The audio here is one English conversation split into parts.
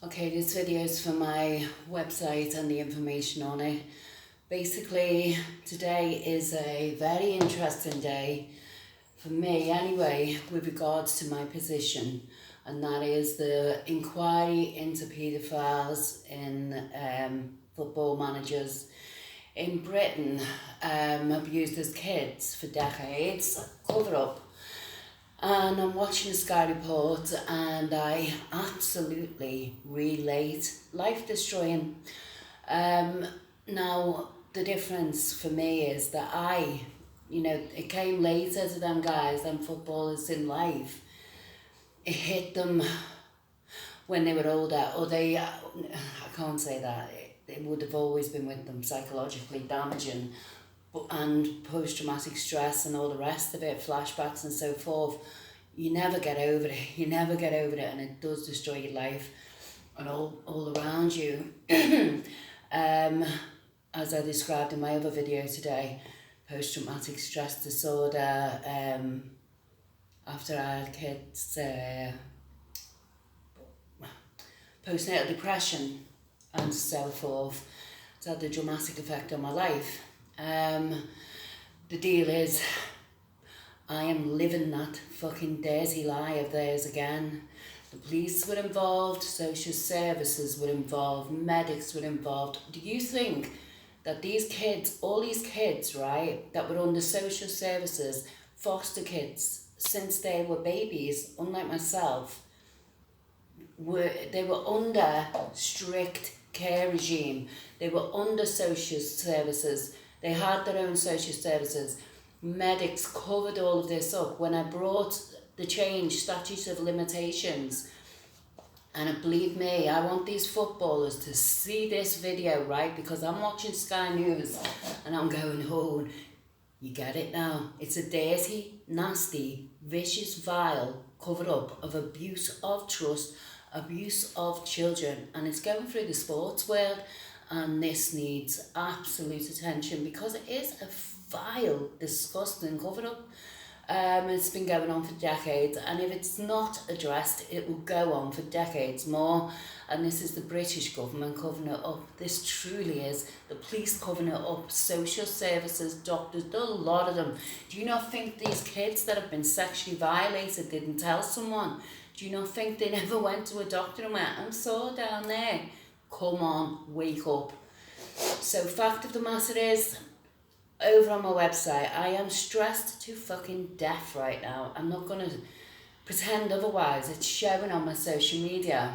Okay, this video is for my website and the information on it. Basically, today is a very interesting day for me anyway with regards to my position, and that is the inquiry into paedophiles in football managers in Britain abused as kids for decades, cover up. And I'm watching the Sky Report and I absolutely relate. Life destroying. Now, the difference for me is that it came later to them guys, them footballers in life. It hit them when they were older, or I can't say that. It would have always been with them, psychologically damaging, and post-traumatic stress and all the rest of it, flashbacks and so forth. You never get over it. You never get over it, and it does destroy your life and all around you. As I described in my other video today, post-traumatic stress disorder, after I had kids, postnatal depression and so forth. It's had a dramatic effect on my life. The deal is, I am living that fucking dirty lie of theirs again. The police were involved, social services were involved, medics were involved. Do you think that these kids, all these kids, right, that were under social services, foster kids, since they were babies, unlike myself, they were under strict care regime. They were under social services. They had their own social services. Medics covered all of this up. When I brought the change, statutes of limitations, and believe me, I want these footballers to see this video, right? Because I'm watching Sky News and I'm going, oh, you get it now. It's a dirty, nasty, vicious, vile cover-up of abuse of trust, abuse of children, and it's going through the sports world, and this needs absolute attention because it is a vile, disgusting cover-up. It's been going on for decades, and if it's not addressed, it will go on for decades more. And this is the British government covering it up. This truly is the police covering it up, social services, doctors, a lot of them. Do you not think these kids that have been sexually violated didn't tell someone? Do you not think they never went to a doctor and went, I'm sore down there? Come on, wake up. So fact of the matter is, over on my website, I am stressed to fucking death right now. I'm not going to pretend otherwise. It's showing on my social media.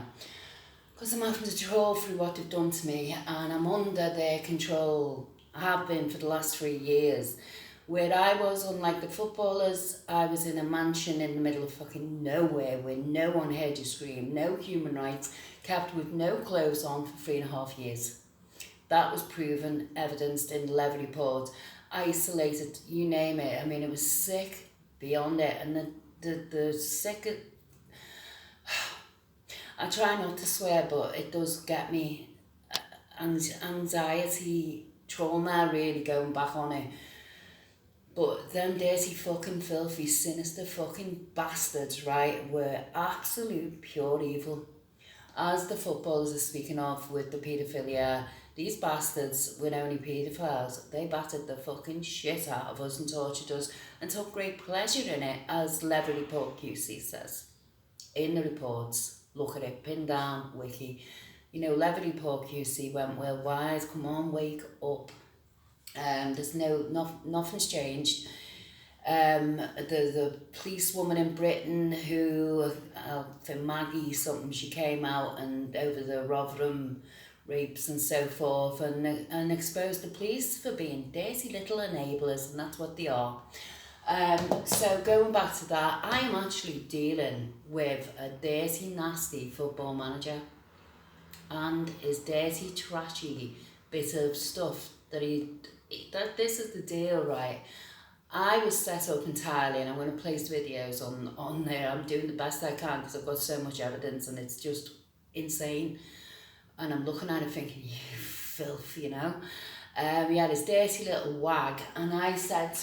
Because I'm having to trawl through what they've done to me, and I'm under their control. I have been for the last 3 years. Where I was, unlike the footballers, I was in a mansion in the middle of fucking nowhere where no one heard you scream, no human rights, kept with no clothes on for 3.5 years. That was proven, evidenced in the Levy report. Isolated, you name it. I mean, it was sick beyond it. And the sick... I try not to swear, but it does get me anxiety, trauma, really going back on it. But them dirty fucking filthy sinister fucking bastards, right, were absolute pure evil. As the footballers are speaking of with the paedophilia, these bastards were only paedophiles. They battered the fucking shit out of us and tortured us and took great pleasure in it, as Levy Report QC says. In the reports, look at it, pin down, wiki. You know, Levy Report QC went, well, wise, come on, wake up. There's nothing's changed. The policewoman in Britain who, for Maggie something, she came out and over the Rotherham rapes and so forth, and exposed the police for being dirty little enablers, and that's what they are. So going back to that, I am actually dealing with a dirty, nasty football manager and his dirty, trashy bit of stuff that this is the deal, right? I was set up entirely, and I'm going to place videos on there. I'm doing the best I can because I've got so much evidence and it's just insane. And I'm looking at it thinking, you filth, you know. He had his dirty little wag, and I said,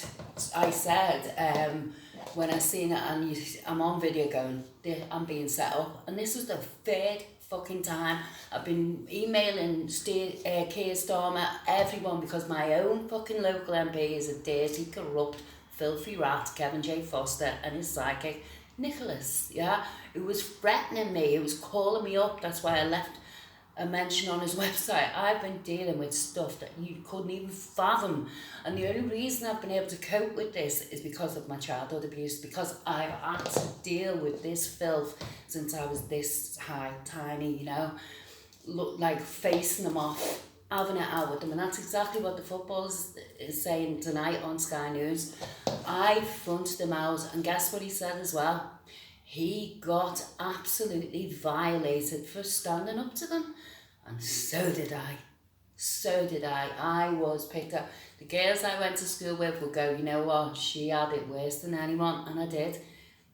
when I seen it, and I'm on video going, I'm being set up, and this was the third fucking time. I've been emailing Keir Starmer, everyone, because my own fucking local MP is a dirty, corrupt, filthy rat, Kevin J. Foster, and his sidekick, Nicholas, yeah, who was threatening me, who was calling me up. That's why I left a mention on his website. I've been dealing with stuff that you couldn't even fathom, and the only reason I've been able to cope with this is because of my childhood abuse, because I've had to deal with this filth since I was this tiny, you know, look like facing them off, having it out with them. And that's exactly what the football is saying tonight on Sky News. I fronted him out, and guess what he said as well? He got absolutely violated for standing up to them. And so did I. So did I. I was picked up. The girls I went to school with would go, you know what, she had it worse than anyone. And I did.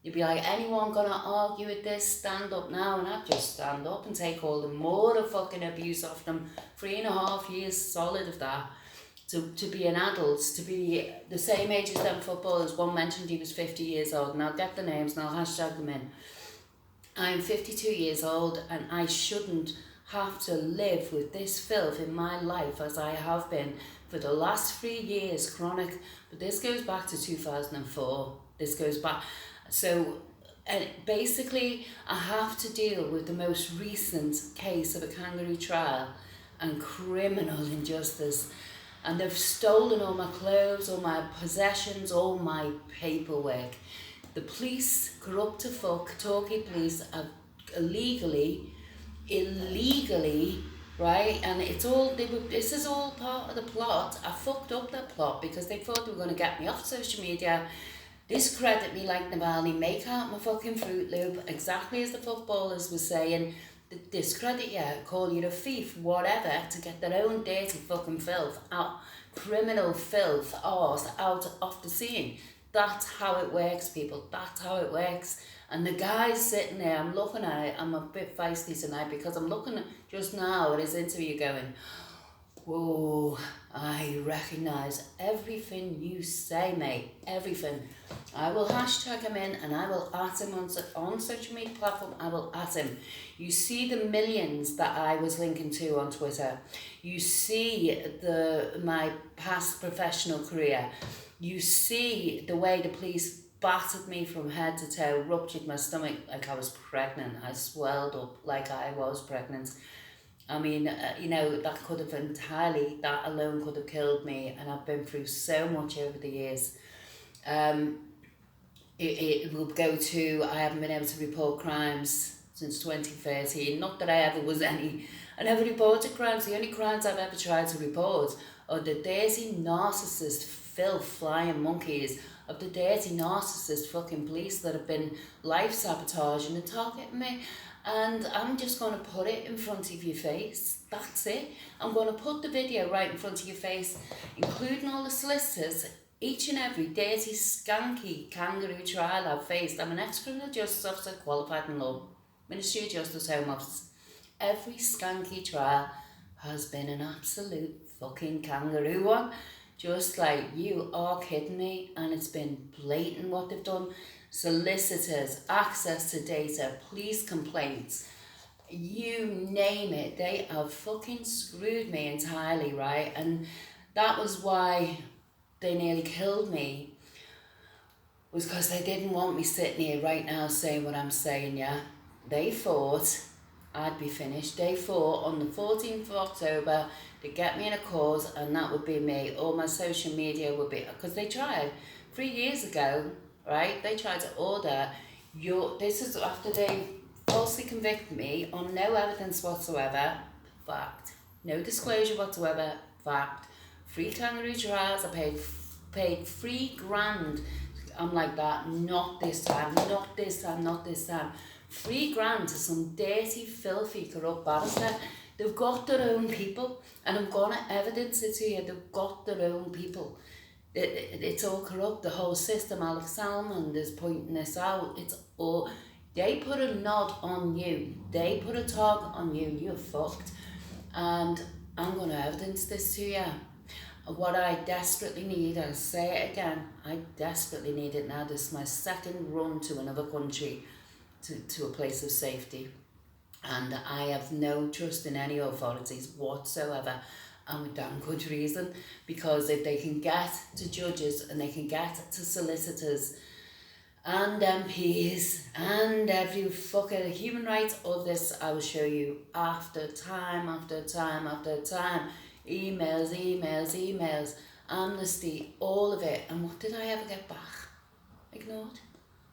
You'd be like, anyone gonna argue with this? Stand up now. And I'd just stand up and take all the more fucking abuse off them. 3.5 years solid of that. To be an adult, to be the same age as them footballers. One mentioned he was 50 years old, and I'll get the names and I'll hashtag them in. I'm 52 years old, and I shouldn't have to live with this filth in my life as I have been for the last 3 years, chronic. But this goes back to 2004. This goes back. So basically, I have to deal with the most recent case of a kangaroo trial and criminal injustice. And they've stolen all my clothes, all my possessions, all my paperwork. The police, corrupt to fuck, Torquay police, have illegally, right? And it's all, this is all part of the plot. I fucked up that plot because they thought they were going to get me off social media, discredit me like Navalny, make out my fucking Fruit Loop, exactly as the footballers were saying. Discredit you, call you a thief, whatever, to get their own dirty fucking filth out, criminal filth, arse, out off the scene. That's how it works, people. That's how it works. And the guy's sitting there, I'm looking at it, I'm a bit feisty tonight because I'm looking at just now at his interview going, whoa, I recognise everything you say, mate, everything. I will hashtag him in and I will at him on social media platform, I will at him. You see the millions that I was linking to on Twitter. You see my past professional career. You see the way the police battered me from head to toe, ruptured my stomach like I was pregnant. I swelled up like I was pregnant. I mean, you know, that alone could have killed me, and I've been through so much over the years. It will go to, I haven't been able to report crimes since 2013. Not that I ever was I never reported crimes. The only crimes I've ever tried to report are the dirty narcissist filth flying monkeys of the dirty narcissist fucking police that have been life sabotaging and targeting me. And I'm just going to put it in front of your face. That's it. I'm going to put the video right in front of your face, including all the solicitors, each and every dirty, skanky kangaroo trial I've faced. I'm an ex-criminal justice officer qualified in law, Ministry of Justice, Home Office. Every skanky trial has been an absolute fucking kangaroo one. Just like, you are kidding me, and it's been blatant what they've done. Solicitors, access to data, police complaints, you name it, they have fucking screwed me entirely, right? And that was why they nearly killed me, was because they didn't want me sitting here right now saying what I'm saying, yeah? They thought I'd be finished. They thought on the 14th of October they'd get me in a cause and that would be me. All my social media would be, because they tried 3 years ago, right? They tried to order this is after they falsely convicted me on no evidence whatsoever, fact, no disclosure whatsoever, fact, 3 kangaroo trials. I paid $3,000. I'm like that, not this time, not this time, not this time. $3,000 to some dirty, filthy, corrupt barrister. They've got their own people, and I'm gonna evidence it to you. They've got their own people. It's all corrupt, the whole system. Asylum is pointing this out. It's all, they put a nod on you, they put a target on you, you're fucked. And I'm going to evidence this to you. What I desperately need, I'll say it again, I desperately need it now. This is my second run to another country, to a place of safety. And I have no trust in any authorities whatsoever, and with damn good reason, because if they can get to judges and they can get to solicitors and MPs and every fucking human rights of this, I will show you after time after time after time, emails, amnesty, all of it. And what did I ever get back? Ignored.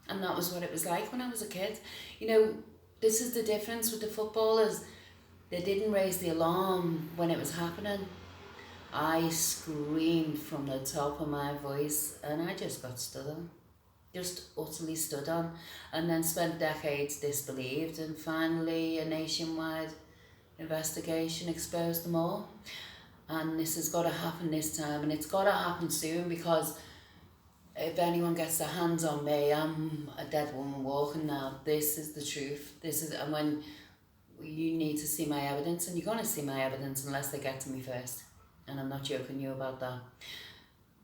And that was what it was like when I was a kid. You know, this is the difference with the footballers. They didn't raise the alarm when it was happening. I screamed from the top of my voice and I just got stood on. Just utterly stood on. And then spent decades disbelieved, and finally a nationwide investigation exposed them all. And this has got to happen this time, and it's got to happen soon, because if anyone gets their hands on me, I'm a dead woman walking now. This is the truth. And when you need to see my evidence, and you're going to see my evidence unless they get to me first. And I'm not joking you about that.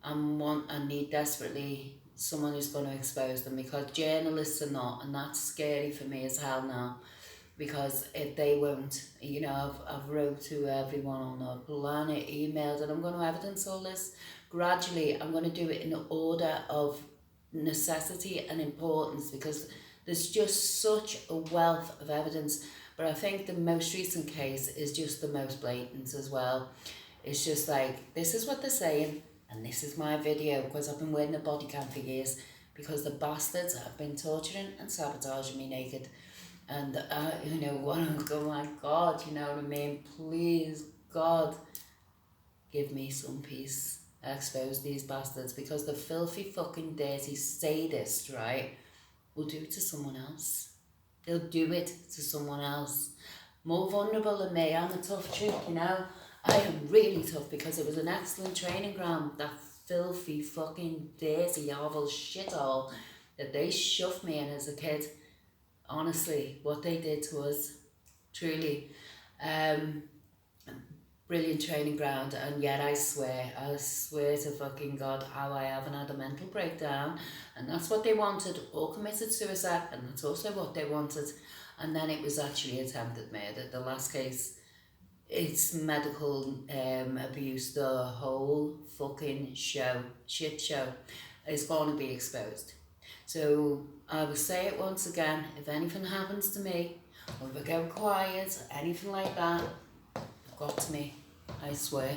I need desperately someone who's going to expose them, because journalists are not, and that's scary for me as hell now. Because if they won't, you know, I've wrote to everyone on the planet, emailed, and I'm going to evidence all this. Gradually, I'm going to do it in order of necessity and importance, because there's just such a wealth of evidence. But I think the most recent case is just the most blatant as well. It's just like, this is what they're saying, and this is my video, because I've been wearing a body cam for years, because the bastards have been torturing and sabotaging me naked. And, you know, oh my God, you know what I mean? Please, God, give me some peace. Expose these bastards, because the filthy fucking dirty sadist, right, will do it to someone else. They'll do it to someone else. More vulnerable than me. I'm a tough chick, you know. I am really tough, because it was an excellent training ground. That filthy fucking dirty horrible shithole that they shoved me in as a kid. Honestly, what they did to us, truly. Brilliant training ground, and yet I swear to fucking God, how I haven't had a mental breakdown. And that's what they wanted, or committed suicide, and that's also what they wanted. And then it was actually attempted murder. The last case, it's medical abuse. The whole fucking shit show is going to be exposed. So I will say it once again, if anything happens to me, or if I go quiet, anything like that, got to me, I swear.